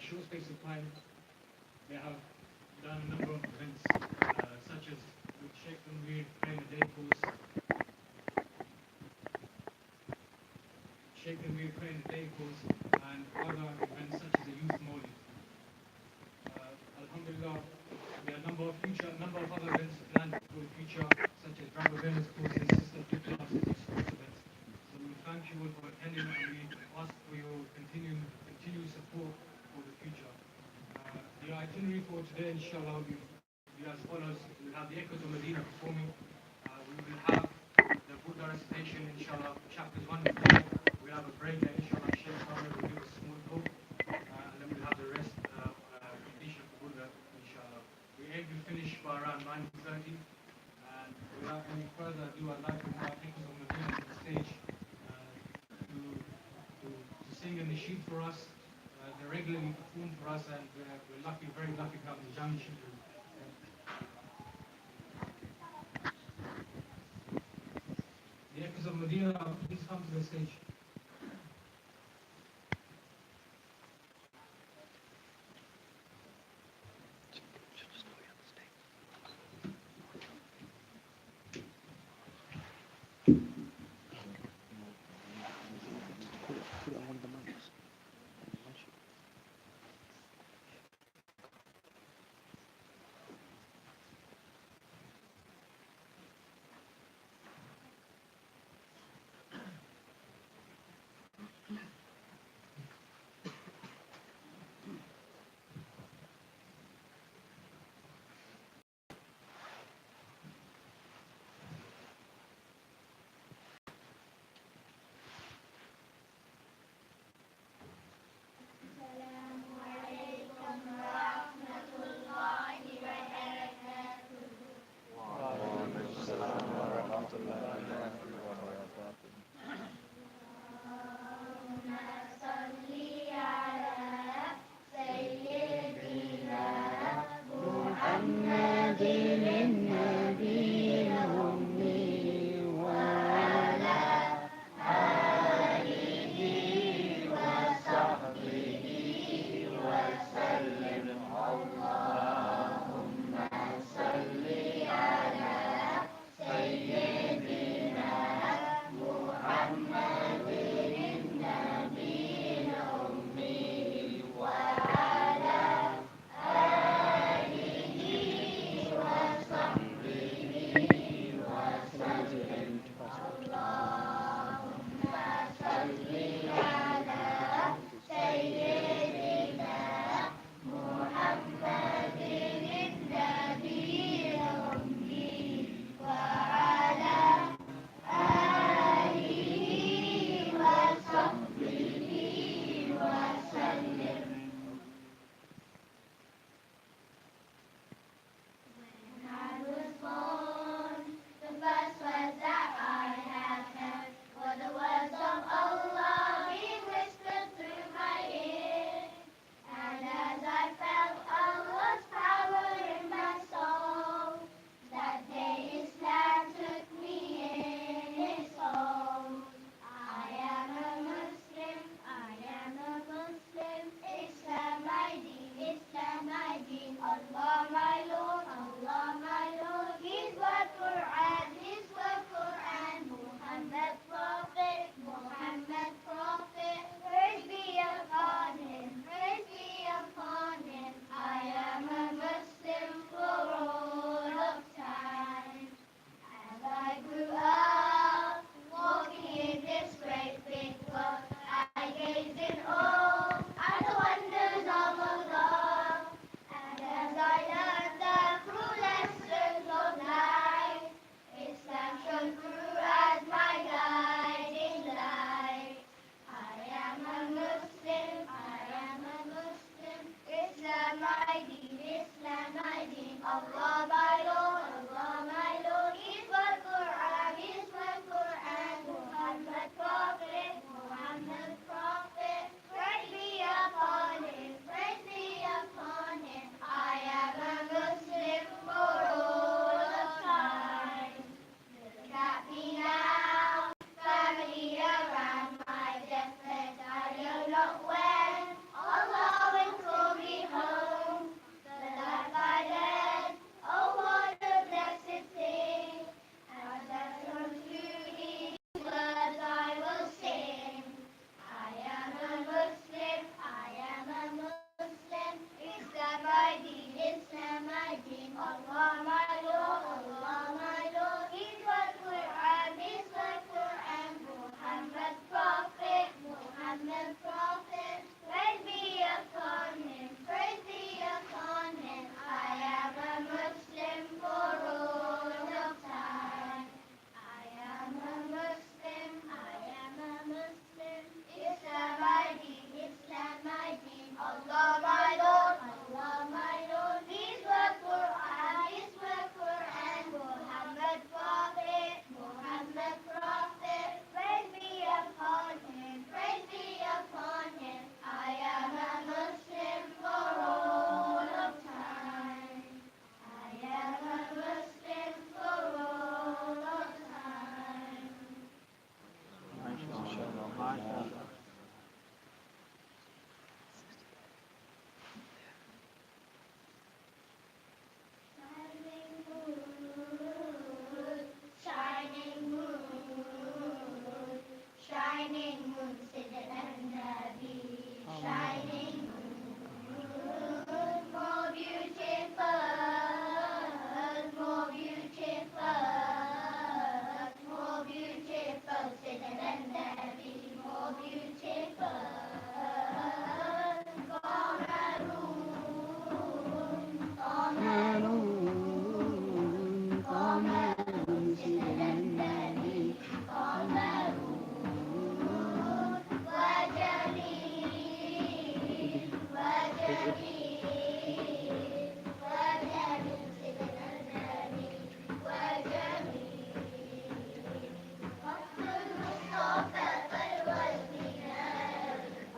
short space of time, they have done a number of events, such as with Shaykh Samir playing a day course, and other events such as the youth Moli. Alhamdulillah, there are number of other events planned for the future, such as drug awareness courses, sister flip classes, and sports events. So we thank you all for attending, and we ask for your continued support for the future. The itinerary for today, inshallah, will be as follows. We'll have the Echoes of Medina performing. We will have the Burda recitation, inshallah, chapters 1 and 5. We'll have a break, and inshallah, Shaykh Samir will give a small talk, and then we'll have the rest completion of the Burda, inshallah. We aim to finish by around 9:30, and without any further ado, I'd like to invite Echoes of Medina to the stage to sing a nasheed for us. They regularly perform for us, and we're lucky, very lucky to have the young children. The Echoes of Medina, please come to the stage.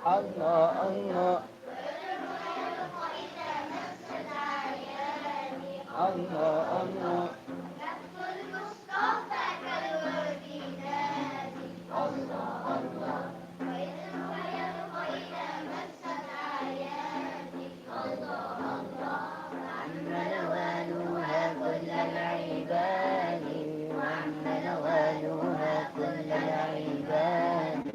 الله الله الله الله نوالها كل العباد وعم نوالها كل العباد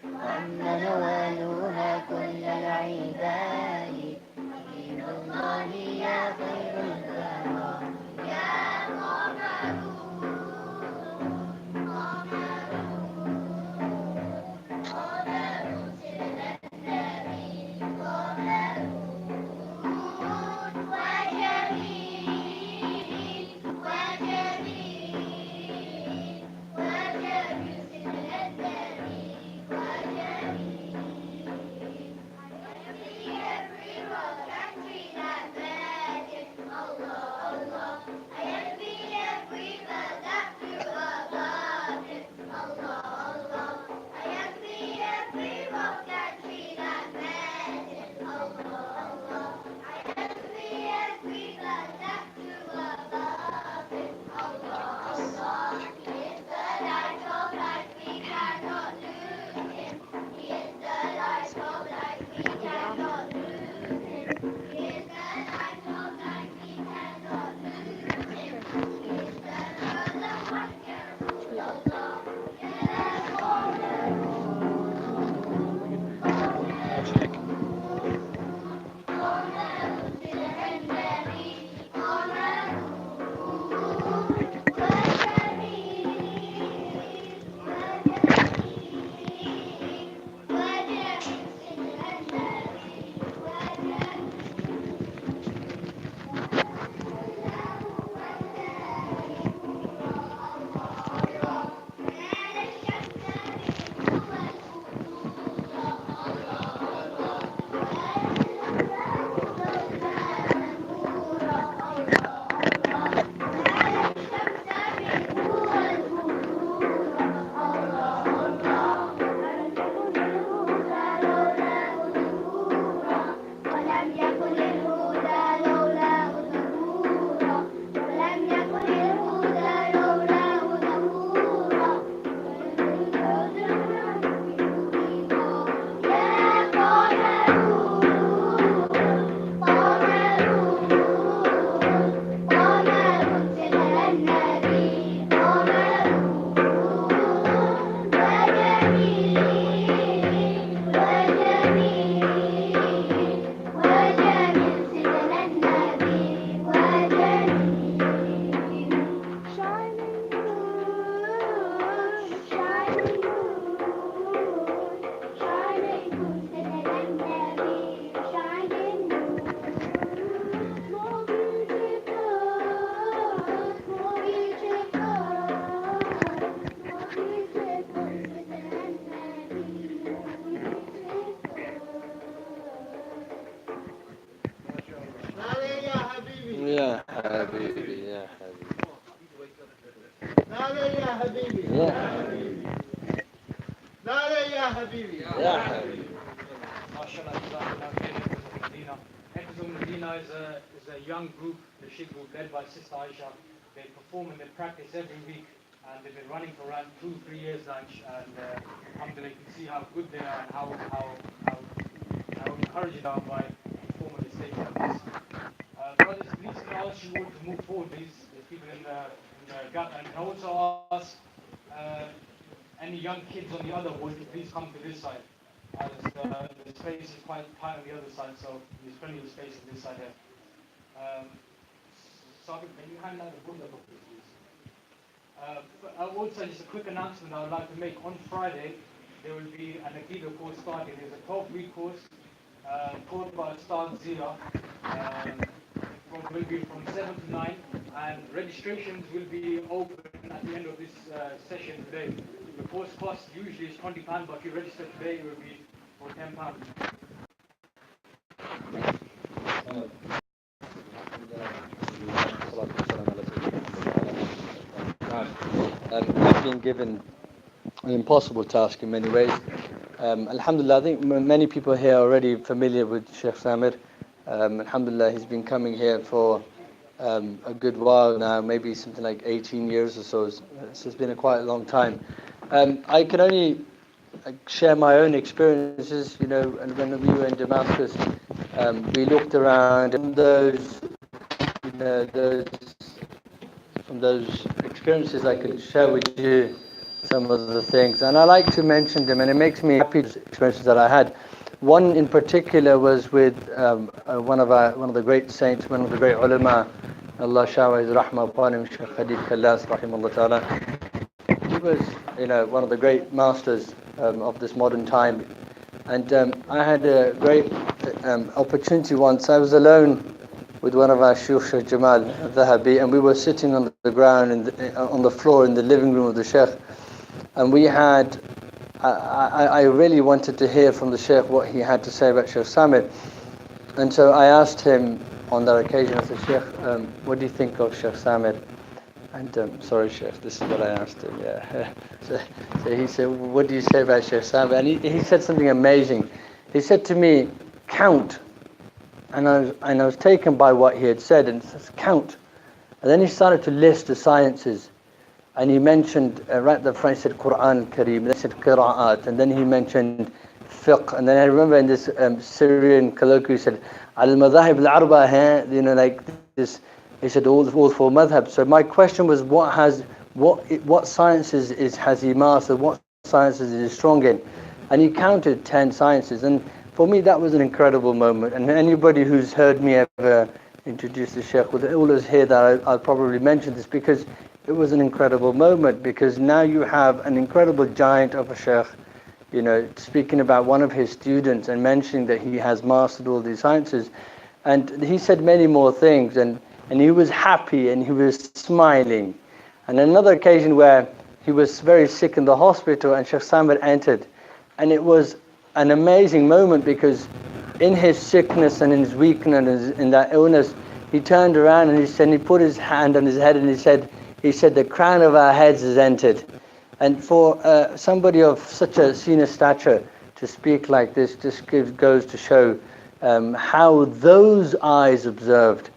وعم نوالها كل العباد دين الله يا خير الدار يا يا حبيبي يا حبيبي نادي يا حبيبي يا حبيبي نادي يا حبيبي يا حبيبي MashaAllah, Jazakallah khair, Echoes of Medina. Echoes of Medina is a young group, the Sheikh group led by Sister Aisha. They perform and they practice every week, and they've been running for around 2-3 years now. And alhamdulillah, you can see how good they are and how encouraged they are by performing the stage like this. Brothers, please can I ask you all to move forward, please. There's people in the gap, and can I also ask any young kids on the other wall to please come to this side. As the space is quite tight on the other side, so there's plenty of space on this side here. Sabir, can you hand out the Burda book, please? Also, just a quick announcement I would like to make. On Friday, there will be an Aqidah course starting. There's a 12-week course taught by Ustad Zia. Will be from 7 to 9, and registrations will be open at the end of this session today. The course cost usually is £20, but if you register today, it will be for £10. I've been given an impossible task in many ways. Alhamdulillah, I think many people here are already familiar with Shaykh Samir. Alhamdulillah, he's been coming here for a good while now, maybe something like 18 years or so. So it's been a quite long time. I can only share my own experiences, and when we were in Damascus, we looked around and from those experiences I could share with you some of the things, and I like to mention them, and it makes me happy, the experiences that I had. One in particular was with one of the great saints, one of the great ulama, Allah shower His rahmah upon him, Shaykh Khallas, rahimahullah ta'ala. He was, one of the great masters of this modern time, and I had a great opportunity once. I was alone with one of our Shaykh, Shaykh Jamal al-Dhahabi, and we were sitting on the ground on the floor in the living room of the Shaykh, and we had I really wanted to hear from the Shaykh what he had to say about Shaykh Samir, and so I asked him on that occasion, I said, Shaykh, what do you think of Shaykh Samir? And sorry Shaykh, this is what I asked him, yeah. So he said, what do you say about Shaykh Samir? And he said something amazing. He said to me, count. And I was taken by what he had said, and he says, count. And then he started to list the sciences. And he mentioned, right at the front, he said Quran Kareem, then he said Qira'at, and then he mentioned fiqh. And then I remember in this Syrian colloquy, he said, Al-Madhahib al-Arba, like this, he said all four madhabs. So my question was, what sciences has he mastered, what sciences is he strong in? And he counted 10 sciences. And for me, that was an incredible moment. And anybody who's heard me ever introduce the Shaykh will always hear that I'll probably mention this, because it was an incredible moment, because now you have an incredible giant of a Shaykh, speaking about one of his students and mentioning that he has mastered all these sciences. And he said many more things, and he was happy and he was smiling. And another occasion where he was very sick in the hospital and Shaykh Samir entered, and it was an amazing moment, because in his sickness and in his weakness, in that illness, he turned around and he put his hand on his head and he said, the crown of our heads has entered. And for somebody of such a senior stature to speak like this just goes to show how those eyes observed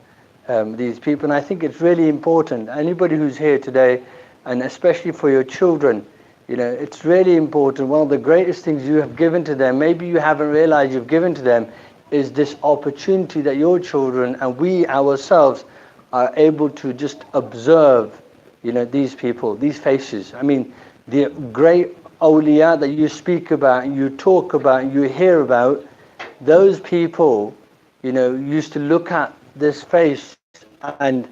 these people. And I think it's really important. Anybody who's here today, and especially for your children, it's really important. One of the greatest things you have given to them, maybe you haven't realized you've given to them, is this opportunity that your children and we ourselves are able to just observe, these people, these faces. I mean, the great awliya that you speak about, you talk about, you hear about, those people, used to look at this face and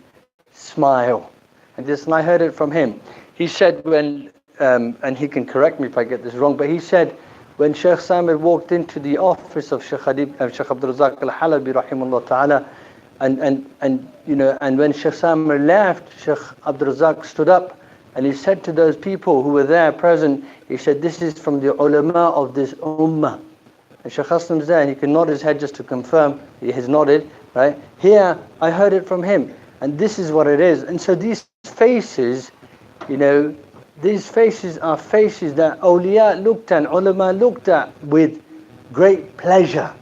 smile. And I heard it from him. He said when, and he can correct me if I get this wrong, but he said when Shaykh Samir walked into the office of Shaykh Abdul Razak al-Halabi, rahimahullah ta'ala, and when Shaykh Samir left, Shaykh Abdul Razak stood up and he said to those people who were there present, he said, this is from the ulama of this ummah. And Shaykh Hassan's there, and he can nod his head just to confirm. He has nodded, right? Here, I heard it from him, and this is what it is. And so these faces, these faces are faces that awliya looked at, ulama looked at with great pleasure.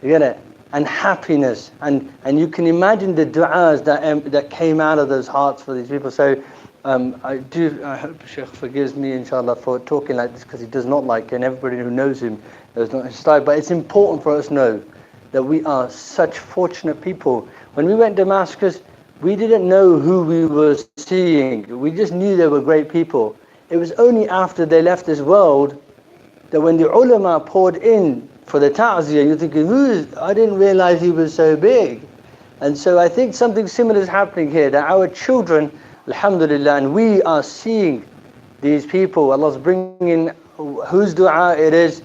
You get it? And happiness. And you can imagine the du'as that came out of those hearts for these people. So I hope Shaykh forgives me, inshallah, for talking like this, because he does not like it, and everybody who knows him knows not his style. But it's important for us to know that we are such fortunate people. When we went to Damascus, we didn't know who we were seeing. We just knew they were great people. It was only after they left this world that when the ulama poured in for the ta'ziyah, you're thinking, I didn't realize he was so big. And so I think something similar is happening here, that our children, alhamdulillah, and we are seeing these people. Allah's bringing whose dua it is,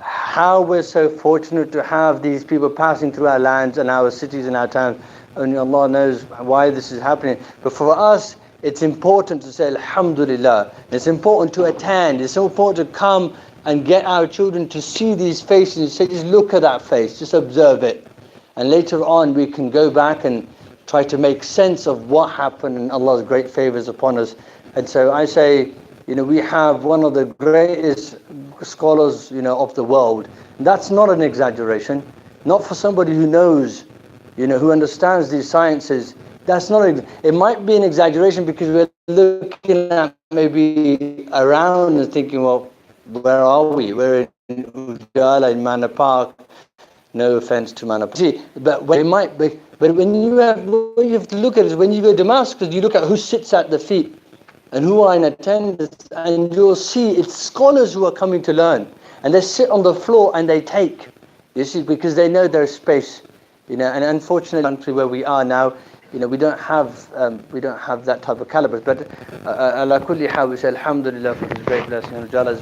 how we're so fortunate to have these people passing through our lands and our cities and our towns. Only Allah knows why this is happening. But for us, it's important to say alhamdulillah. It's important to attend. It's important to come and get our children to see these faces and say, just look at that face, just observe it. And later on we can go back and try to make sense of what happened and Allah's great favors upon us. And so I say, we have one of the greatest scholars, of the world. That's not an exaggeration. Not for somebody who knows, who understands these sciences. That's not. It might be an exaggeration because we're looking at maybe around and thinking, well, where are we? We're in Ujala, in Manor Park. No offense to Manor Park. But when it might be. But what you have to look at is when you go to Damascus, you look at who sits at the feet and who are in attendance, and you'll see it's scholars who are coming to learn, and they sit on the floor and they take. You see, because they know there's space, and unfortunately, the country where we are now, we don't have that type of caliber. But ala kulli hal, we say alhamdulillah for this great blessing. And Ujala has